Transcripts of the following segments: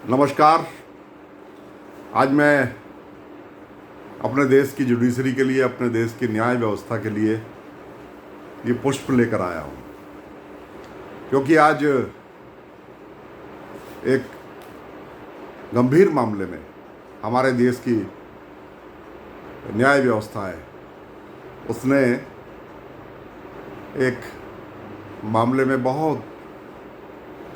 नमस्कार। आज मैं अपने देश की जुडिशरी के लिए, अपने देश की न्याय व्यवस्था के लिए ये पुष्प लेकर आया हूँ, क्योंकि आज एक गंभीर मामले में हमारे देश की न्याय व्यवस्था है, उसने एक मामले में बहुत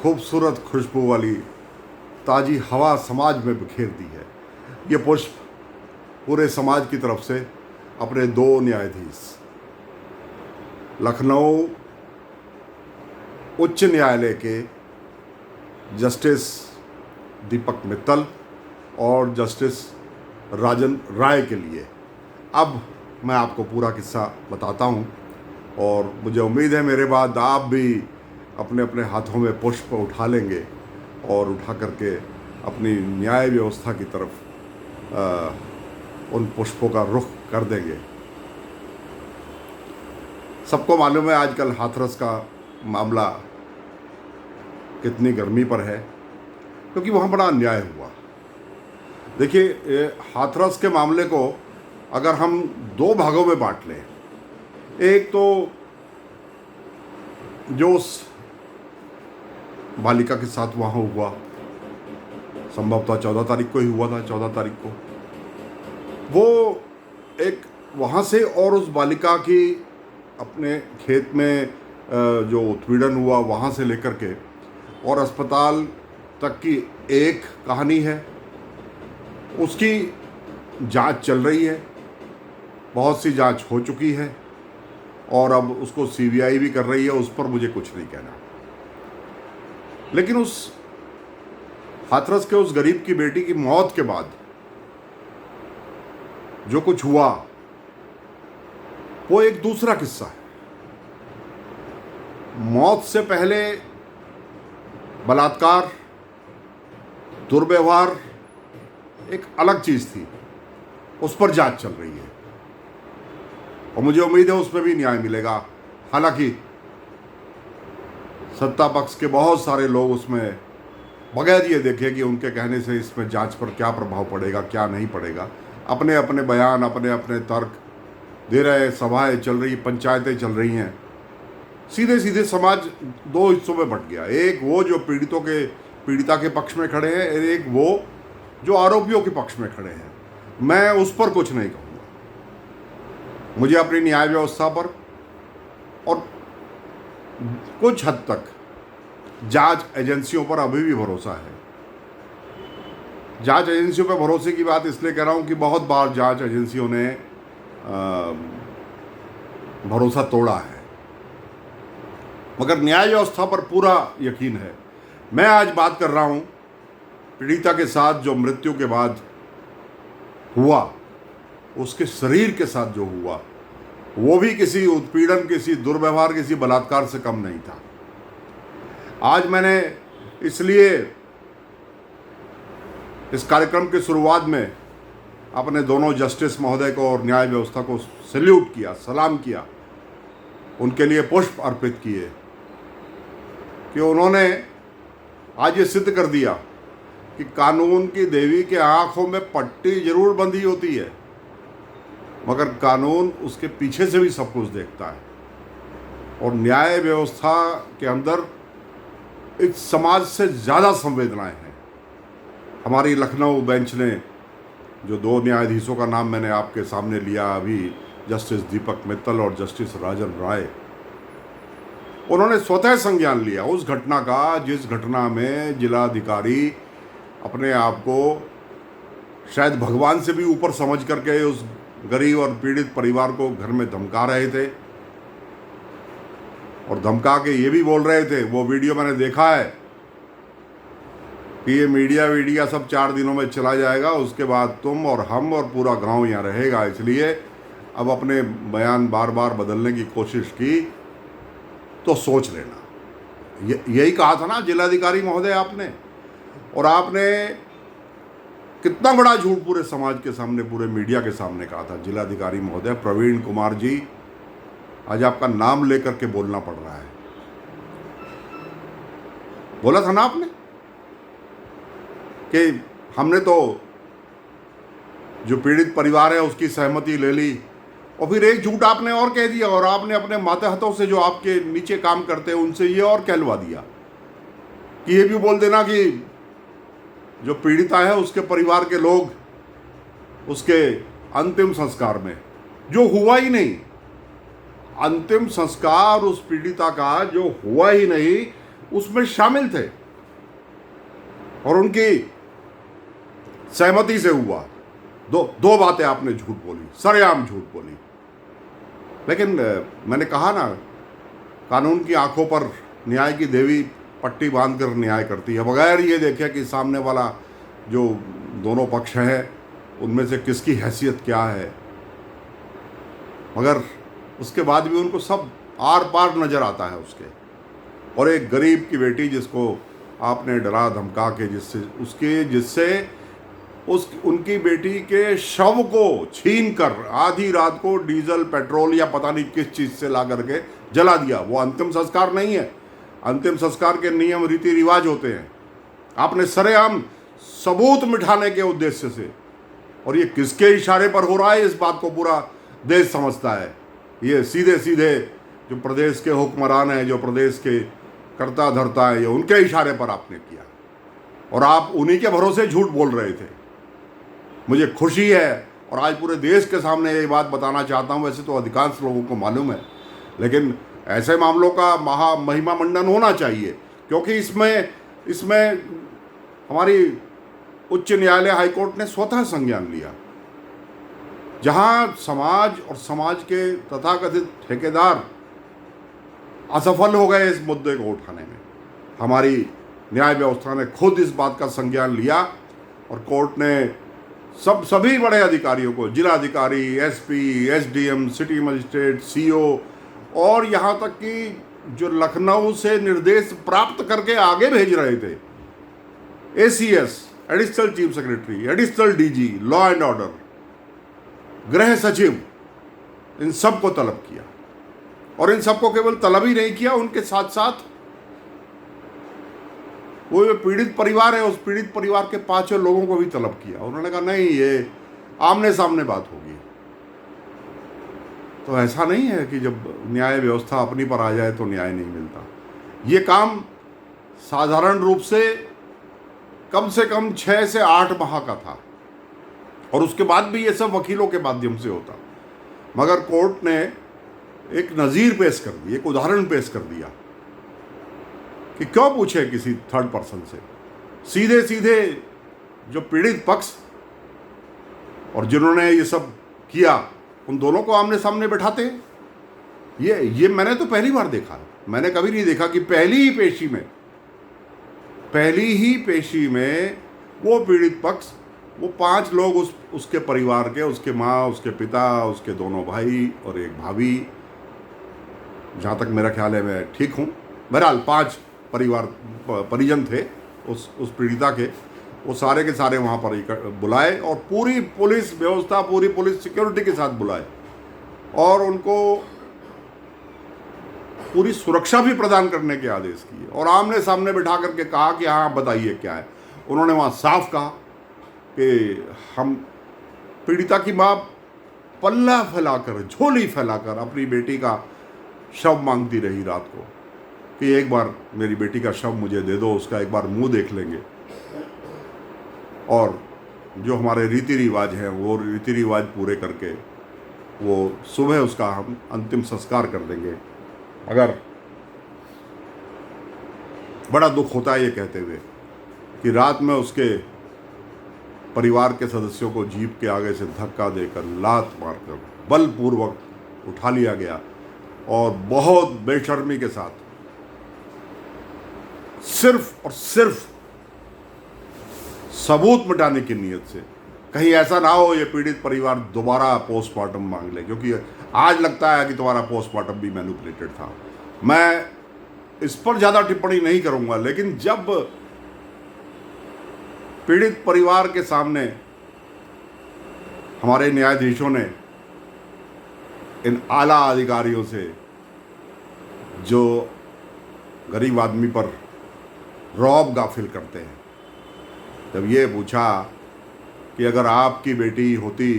खूबसूरत खुशबू वाली ताज़ी हवा समाज में बिखेर दी है। ये पुष्प पूरे समाज की तरफ से अपने दो न्यायाधीश, लखनऊ उच्च न्यायालय के जस्टिस दीपक मित्तल और जस्टिस राजन राय के लिए। अब मैं आपको पूरा किस्सा बताता हूँ और मुझे उम्मीद है मेरे बाद आप भी अपने अपने हाथों में पुष्प उठा लेंगे और उठा करके अपनी न्याय व्यवस्था की तरफ उन पुष्पों का रुख कर देंगे। सबको मालूम है आजकल हाथरस का मामला कितनी गर्मी पर है, क्योंकि वहाँ बड़ा अन्याय हुआ। देखिए, हाथरस के मामले को अगर हम दो भागों में बांट लें, एक तो जो उस बालिका के साथ वहाँ हुआ, संभवतः 14 तारीख को ही हुआ था, 14 तारीख को वो एक वहाँ से, और उस बालिका की अपने खेत में जो उत्पीड़न हुआ वहाँ से लेकर के और अस्पताल तक की एक कहानी है। उसकी जांच चल रही है, बहुत सी जांच हो चुकी है और अब उसको सीबीआई भी कर रही है। उस पर मुझे कुछ नहीं कहना, लेकिन उस हाथरस के उस गरीब की बेटी की मौत के बाद जो कुछ हुआ वो एक दूसरा किस्सा है। मौत से पहले बलात्कार, दुर्व्यवहार एक अलग चीज थी, उस पर जांच चल रही है और मुझे उम्मीद है उसमें भी न्याय मिलेगा। हालांकि सत्ता पक्ष के बहुत सारे लोग उसमें बगैर ये देखे कि उनके कहने से इसमें जांच पर क्या प्रभाव पड़ेगा, क्या नहीं पड़ेगा, अपने अपने बयान, अपने अपने तर्क दे रहे हैं। सभाएं चल रही, पंचायतें चल रही हैं। सीधे सीधे समाज दो हिस्सों में बंट गया। एक वो जो पीड़िता के पक्ष में खड़े हैं, और एक वो जो आरोपियों के पक्ष में खड़े हैं। मैं उस पर कुछ नहीं कहूँगा। मुझे अपनी न्याय व्यवस्था पर और कुछ हद तक जांच एजेंसियों पर अभी भी भरोसा है। जांच एजेंसियों पर भरोसे की बात इसलिए कह रहा हूं कि बहुत बार जांच एजेंसियों ने भरोसा तोड़ा है, मगर न्याय व्यवस्था पर पूरा यकीन है। मैं आज बात कर रहा हूं पीड़िता के साथ जो मृत्यु के बाद हुआ, उसके शरीर के साथ जो हुआ, वो भी किसी उत्पीड़न, किसी दुर्व्यवहार, किसी बलात्कार से कम नहीं था। आज मैंने इसलिए इस कार्यक्रम की शुरुआत में अपने दोनों जस्टिस महोदय को और न्याय व्यवस्था को सैल्यूट किया, सलाम किया, उनके लिए पुष्प अर्पित किए कि उन्होंने आज ये सिद्ध कर दिया कि कानून की देवी के आंखों में पट्टी जरूर बंधी होती है, मगर कानून उसके पीछे से भी सब कुछ देखता है। और न्याय व्यवस्था के अंदर एक समाज से ज़्यादा संवेदनाएं हैं। हमारी लखनऊ बेंच ने जो दो न्यायाधीशों का नाम मैंने आपके सामने लिया अभी, जस्टिस दीपक मित्तल और जस्टिस राजन राय, उन्होंने स्वतः संज्ञान लिया उस घटना का, जिस घटना में जिलाधिकारी अपने आप को शायद भगवान से भी ऊपर समझ करके उस गरीब और पीड़ित परिवार को घर में धमका रहे थे और धमका के ये भी बोल रहे थे, वो वीडियो मैंने देखा है, कि ये मीडिया सब 4 दिनों में चला जाएगा, उसके बाद तुम और हम और पूरा गांव यहाँ रहेगा। इसलिए अब अपने बयान बार बार बदलने की कोशिश की तो सोच लेना। यही कहा था ना जिलाधिकारी महोदय आपने, और आपने कितना बड़ा झूठ पूरे समाज के सामने, पूरे मीडिया के सामने कहा था। जिलाधिकारी महोदय प्रवीण कुमार जी, आज आपका नाम लेकर के बोलना पड़ रहा है। बोला था ना आपने, कि हमने तो जो पीड़ित परिवार है उसकी सहमति ले ली, और फिर एक झूठ आपने और कह दिया, और आपने अपने मातहतों से जो आपके नीचे काम करते हैं उनसे ये और कहलवा दिया कि ये भी बोल देना कि जो पीड़िता है उसके परिवार के लोग उसके अंतिम संस्कार में, जो हुआ ही नहीं, अंतिम संस्कार उस पीड़िता का जो हुआ ही नहीं उसमें शामिल थे और उनकी सहमति से हुआ। दो बातें आपने झूठ बोली, सरेआम झूठ बोली। लेकिन मैंने कहा ना, कानून की आंखों पर न्याय की देवी पट्टी बांधकर न्याय करती है, बगैर ये देखे कि सामने वाला जो दोनों पक्ष हैं उनमें से किसकी हैसियत क्या है। मगर उसके बाद भी उनको सब आर पार नज़र आता है उसके। और एक गरीब की बेटी जिसको आपने डरा धमका के जिससे उनकी बेटी के शव को छीन कर आधी रात को डीजल पेट्रोल या पता नहीं किस चीज़ से ला करके जला दिया, वो अंतिम संस्कार नहीं है। अंतिम संस्कार के नियम रीति रिवाज होते हैं। आपने सरेआम सबूत मिटाने के उद्देश्य से, और ये किसके इशारे पर हो रहा है इस बात को पूरा देश समझता है। ये सीधे सीधे जो प्रदेश के हुक्मरान हैं, जो प्रदेश के कर्ता धर्ता है, ये उनके इशारे पर आपने किया और आप उन्हीं के भरोसे झूठ बोल रहे थे। मुझे खुशी है और आज पूरे देश के सामने ये बात बताना चाहता हूँ। वैसे तो अधिकांश लोगों को मालूम है, लेकिन ऐसे मामलों का महिमा मंडन होना चाहिए, क्योंकि इसमें हमारी उच्च न्यायालय हाईकोर्ट ने स्वतः संज्ञान लिया। जहां समाज और समाज के तथाकथित ठेकेदार असफल हो गए इस मुद्दे को उठाने में, हमारी न्याय व्यवस्था ने खुद इस बात का संज्ञान लिया और कोर्ट ने सभी बड़े अधिकारियों को, जिलाधिकारी, SP, SDM, city magistrate, CO और यहाँ तक कि जो लखनऊ से निर्देश प्राप्त करके आगे भेज रहे थे, ACS, additional chief secretary, additional DG, law and order, गृह सचिव, इन सब को तलब किया। और इन सबको केवल तलब ही नहीं किया, उनके साथ साथ वो जो पीड़ित परिवार है उस पीड़ित परिवार के 5 लोगों को भी तलब किया। उन्होंने कहा नहीं, ये आमने सामने बात होगी। तो ऐसा नहीं है कि जब न्याय व्यवस्था अपनी पर आ जाए तो न्याय नहीं मिलता। ये काम साधारण रूप से कम 6 से 8 माह का था और उसके बाद भी ये सब वकीलों के माध्यम से होता। मगर कोर्ट ने एक नज़ीर पेश कर दी, एक उदाहरण पेश कर दिया कि क्यों पूछे किसी थर्ड पर्सन से। सीधे सीधे जो पीड़ित पक्ष और जिन्होंने ये सब किया उन दोनों को आमने सामने बैठाते। ये मैंने तो पहली बार देखा है। मैंने कभी नहीं देखा कि पहली ही पेशी में वो पीड़ित पक्ष, वो 5 लोग उसके परिवार के, उसके माँ, उसके पिता, उसके दोनों भाई और एक भाभी, जहाँ तक मेरा ख्याल है, मैं ठीक हूँ, बहरहाल 5 परिजन थे उस पीड़िता के। वो सारे के सारे वहाँ पर बुलाए और पूरी पुलिस व्यवस्था, पूरी पुलिस सिक्योरिटी के साथ बुलाए और उनको पूरी सुरक्षा भी प्रदान करने के आदेश किए और आमने सामने बिठा करके कहा कि हाँ बताइए क्या है। उन्होंने वहाँ साफ कहा कि हम, पीड़िता की माँ पल्ला फैलाकर, झोली फैलाकर अपनी बेटी का शव मांगती रही रात को कि एक बार मेरी बेटी का शव मुझे दे दो, उसका एक बार मुंह देख लेंगे और जो हमारे रीति रिवाज हैं वो रीति रिवाज पूरे करके वो सुबह उसका हम अंतिम संस्कार कर देंगे। अगर बड़ा दुख होता है ये कहते हुए कि रात में उसके परिवार के सदस्यों को जीप के आगे से धक्का देकर, लात मारकर बलपूर्वक उठा लिया गया और बहुत बेशर्मी के साथ सिर्फ और सिर्फ सबूत मिटाने की नीयत से, कहीं ऐसा ना हो ये पीड़ित परिवार दोबारा पोस्टमार्टम मांग ले, क्योंकि आज लगता है कि तुम्हारा पोस्टमार्टम भी मैनिपुलेटेड था। मैं इस पर ज़्यादा टिप्पणी नहीं करूंगा, लेकिन जब पीड़ित परिवार के सामने हमारे न्यायाधीशों ने इन आला अधिकारियों से जो गरीब आदमी पर रौब गाफिल करते हैं, जब ये पूछा कि अगर आपकी बेटी होती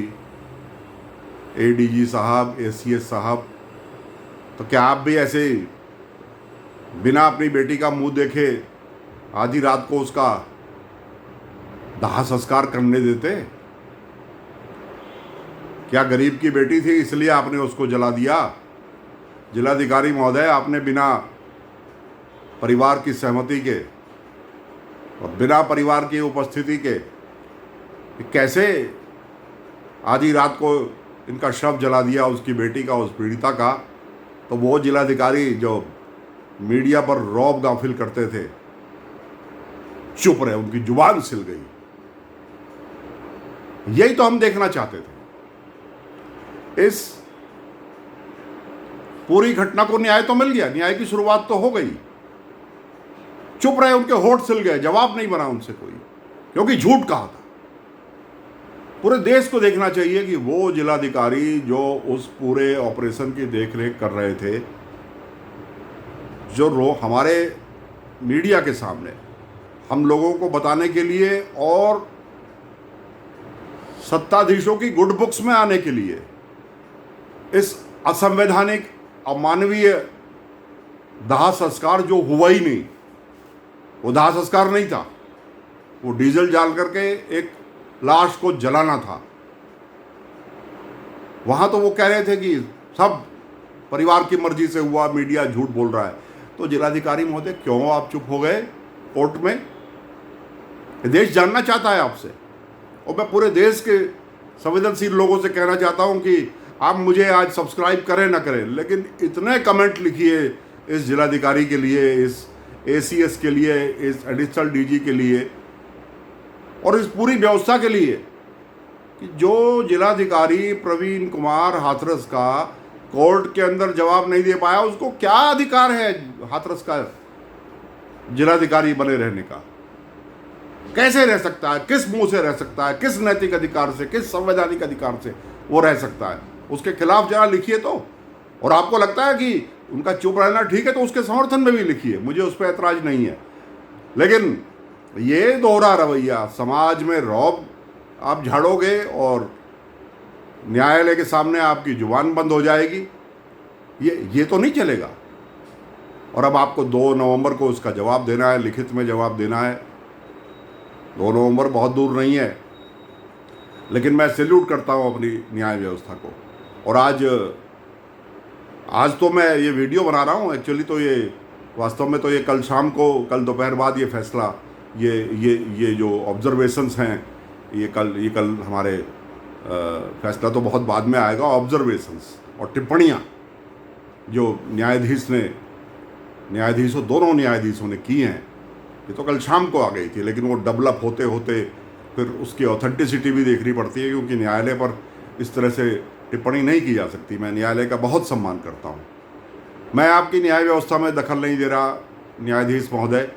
एडीजी साहब, एसीएस साहब, तो क्या आप भी ऐसे बिना अपनी बेटी का मुंह देखे आधी रात को उसका दाह संस्कार करने देते? क्या गरीब की बेटी थी इसलिए आपने उसको जला दिया? जिलाधिकारी महोदय, आपने बिना परिवार की सहमति के और बिना परिवार की उपस्थिति के कैसे आधी रात को इनका शव जला दिया, उसकी बेटी का, उस पीड़िता का? तो वो जिलाधिकारी जो मीडिया पर रौब गाफिल करते थे, चुप रहे, उनकी जुबान सिल गई। यही तो हम देखना चाहते थे। इस पूरी घटना को न्याय तो मिल गया, न्याय की शुरुआत तो हो गई। चुप रहे, उनके होठ सिल गए, जवाब नहीं बना उनसे कोई, क्योंकि झूठ कहा था। पूरे देश को देखना चाहिए कि वो जिलाधिकारी जो उस पूरे ऑपरेशन की देखरेख कर रहे थे, जो हमारे मीडिया के सामने हम लोगों को बताने के लिए और सत्ताधीशों की गुड बुक्स में आने के लिए इस असंवैधानिक, अमानवीय दाह संस्कार जो हुआ ही नहीं, वो दाह संस्कार नहीं था, वो डीजल डाल करके एक लाश को जलाना था। वहां तो वो कह रहे थे कि सब परिवार की मर्जी से हुआ, मीडिया झूठ बोल रहा है। तो जिलाधिकारी महोदय, क्यों आप चुप हो गए कोर्ट में? देश जानना चाहता है आपसे, और मैं पूरे देश के संवेदनशील लोगों से कहना चाहता हूं कि आप मुझे आज सब्सक्राइब करें ना करें, लेकिन इतने कमेंट लिखिए इस जिलाधिकारी के लिए, इस एसीएस के लिए, इस एडिशनल डीजी के लिए और इस पूरी व्यवस्था के लिए कि जो जिलाधिकारी प्रवीण कुमार हाथरस का कोर्ट के अंदर जवाब नहीं दे पाया, उसको क्या अधिकार है हाथरस का जिलाधिकारी बने रहने का? कैसे रह सकता है? किस मुंह से रह सकता है? किस नैतिक अधिकार से, किस संवैधानिक अधिकार से वो रह सकता है? उसके खिलाफ जरा लिखिए तो। और आपको लगता है कि उनका चुप रहना ठीक है तो उसके समर्थन में भी लिखिए, मुझे उस पर ऐतराज नहीं है। लेकिन ये दोहरा रवैया, समाज में रौब आप झाड़ोगे और न्यायालय के सामने आपकी जुबान बंद हो जाएगी, ये तो नहीं चलेगा। और अब आपको 2 नवंबर को उसका जवाब देना है, लिखित में जवाब देना है। 2 नवंबर बहुत दूर नहीं है, लेकिन मैं सैल्यूट करता हूँ अपनी न्याय व्यवस्था को। और आज तो मैं ये वीडियो बना रहा हूँ, एक्चुअली तो ये वास्तव में तो ये कल शाम को, कल दोपहर बाद ये फैसला, ये जो ऑब्जर्वेशंस हैं, ये कल हमारे फैसला तो बहुत बाद में आएगा। ऑब्जर्वेशंस और टिप्पणियाँ जो दोनों न्यायाधीशों ने की हैं, ये तो कल शाम को आ गई थी, लेकिन वो डेवलप होते होते फिर उसकी ऑथेंटिसिटी भी देखनी पड़ती है, क्योंकि न्यायालय पर इस तरह से टिप्पणी नहीं की जा सकती। मैं न्यायालय का बहुत सम्मान करता हूँ। मैं आपकी न्याय व्यवस्था में दखल नहीं दे रहा न्यायाधीश महोदय,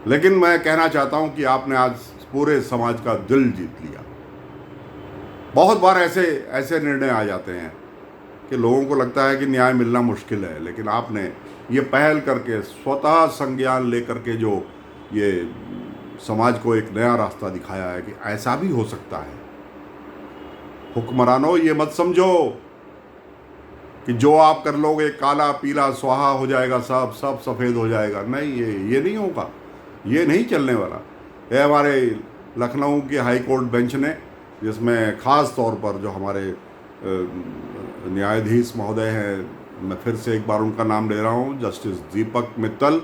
लेकिन मैं कहना चाहता हूँ कि आपने आज पूरे समाज का दिल जीत लिया। बहुत बार ऐसे निर्णय आ जाते हैं कि लोगों को लगता है कि न्याय मिलना मुश्किल है, लेकिन आपने ये पहल करके, स्वतः संज्ञान लेकर के जो ये समाज को एक नया रास्ता दिखाया है कि ऐसा भी हो सकता है। हुक्मरानों, ये मत समझो कि जो आप कर लोगे काला पीला स्वाहा हो जाएगा, सब सफ़ेद हो जाएगा। नहीं, ये नहीं होगा, ये नहीं चलने वाला। ये हमारे लखनऊ की हाई कोर्ट बेंच ने, जिसमें ख़ास तौर पर जो हमारे न्यायाधीश महोदय हैं, मैं फिर से एक बार उनका नाम ले रहा हूँ, जस्टिस दीपक मित्तल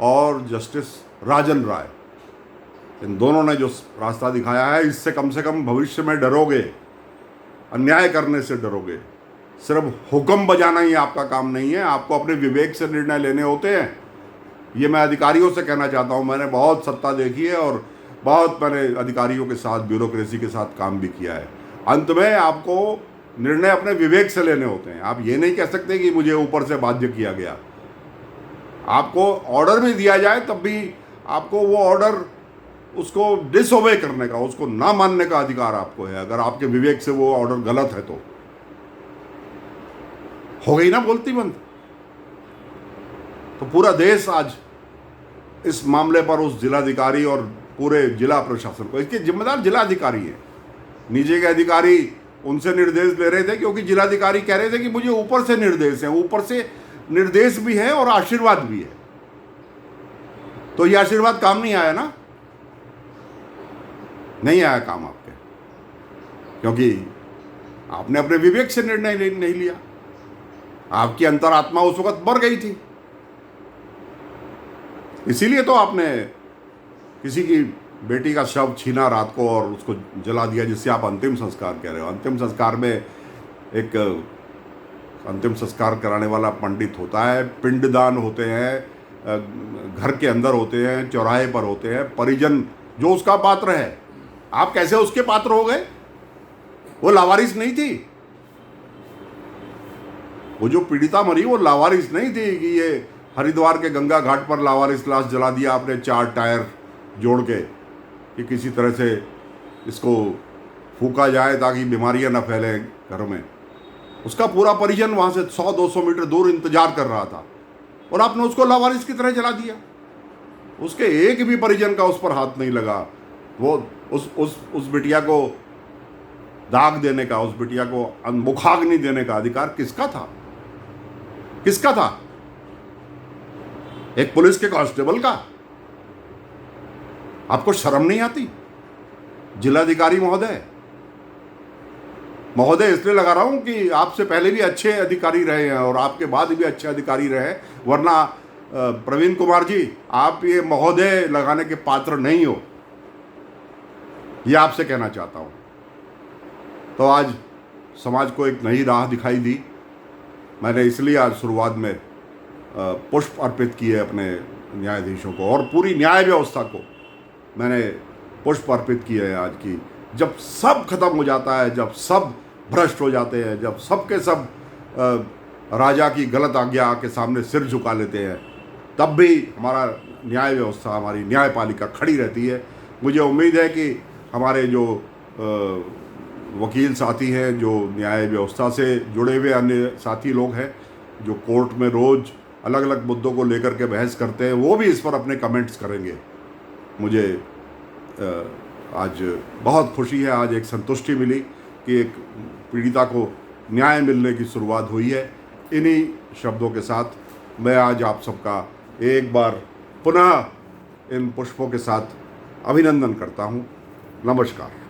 और जस्टिस राजन राय, इन दोनों ने जो रास्ता दिखाया है, इससे कम से कम भविष्य में डरोगे, अन्याय करने से डरोगे। सिर्फ हुक्म बजाना ही आपका काम नहीं है, आपको अपने विवेक से निर्णय लेने होते हैं। ये मैं अधिकारियों से कहना चाहता हूँ। मैंने बहुत सत्ता देखी है और बहुत मैंने अधिकारियों के साथ, ब्यूरोक्रेसी के साथ काम भी किया है। अंत में आपको निर्णय अपने विवेक से लेने होते हैं। आप ये नहीं कह सकते कि मुझे ऊपर से बाध्य किया गया। आपको ऑर्डर भी दिया जाए तब भी आपको वो ऑर्डर, उसको डिसओबे करने का, उसको ना मानने का अधिकार आपको है, अगर आपके विवेक से वो ऑर्डर गलत है तो। हो गई ना बोलती बंद। तो पूरा देश आज इस मामले पर उस जिलाधिकारी और पूरे जिला प्रशासन को। इसके जिम्मेदार जिलाधिकारी हैं। नीचे के अधिकारी उनसे निर्देश ले रहे थे, क्योंकि जिलाधिकारी कह रहे थे कि मुझे ऊपर से निर्देश हैं। ऊपर से निर्देश भी है और आशीर्वाद भी है, तो ये आशीर्वाद काम नहीं आया ना, नहीं आया काम आपके, क्योंकि आपने अपने विवेक से निर्णय नहीं लिया। आपकी अंतरात्मा उस वक्त मर गई थी, इसीलिए तो आपने किसी की बेटी का शव छीना रात को और उसको जला दिया, जिससे आप अंतिम संस्कार कह रहे हो। अंतिम संस्कार में एक अंतिम संस्कार कराने वाला पंडित होता है, पिंडदान होते हैं, घर के अंदर होते हैं, चौराहे पर होते हैं, परिजन जो उसका पात्र है। आप कैसे उसके पात्र हो गए? वो लावारिस नहीं थी। वो जो पीड़िता मरी वो लावारिस नहीं थी कि ये हरिद्वार के गंगा घाट पर लावारिस लाश जला दिया आपने 4 टायर जोड़ के कि किसी तरह से इसको फूका जाए ताकि बीमारियां ना फैले घर में। उसका पूरा परिजन वहाँ से 100-200 मीटर दूर इंतजार कर रहा था और आपने उसको लावारिस की तरह जला दिया। उसके एक भी परिजन का उस पर हाथ नहीं लगा। वो उस बिटिया को दाग देने का, उस बिटिया को मुखाग्नि देने का अधिकार किसका था? किसका था? एक पुलिस के कांस्टेबल का। आपको शर्म नहीं आती? जिलाधिकारी महोदय इसलिए लगा रहा हूं कि आपसे पहले भी अच्छे अधिकारी रहे हैं और आपके बाद भी अच्छे अधिकारी रहे, वरना प्रवीण कुमार जी आप ये महोदय लगाने के पात्र नहीं हो, ये आपसे कहना चाहता हूं। तो आज समाज को एक नई राह दिखाई दी। मैंने इसलिए आज शुरुआत में पुष्प अर्पित किए अपने न्यायाधीशों को और पूरी न्याय व्यवस्था को मैंने पुष्प अर्पित किए हैं आज की। जब सब खत्म हो जाता है, जब सब भ्रष्ट हो जाते हैं, जब सब के सब राजा की गलत आज्ञा के सामने सिर झुका लेते हैं, तब भी हमारा न्याय व्यवस्था, हमारी न्यायपालिका खड़ी रहती है। मुझे उम्मीद है कि हमारे जो वकील साथी हैं, जो न्याय व्यवस्था से जुड़े हुए अन्य साथी लोग हैं, जो कोर्ट में रोज़ अलग अलग मुद्दों को लेकर के बहस करते हैं, वो भी इस पर अपने कमेंट्स करेंगे। मुझे आज बहुत खुशी है, आज एक संतुष्टि मिली कि एक पीड़िता को न्याय मिलने की शुरुआत हुई है। इन्हीं शब्दों के साथ मैं आज आप सबका एक बार पुनः इन पुष्पों के साथ अभिनंदन करता हूँ। नमस्कार।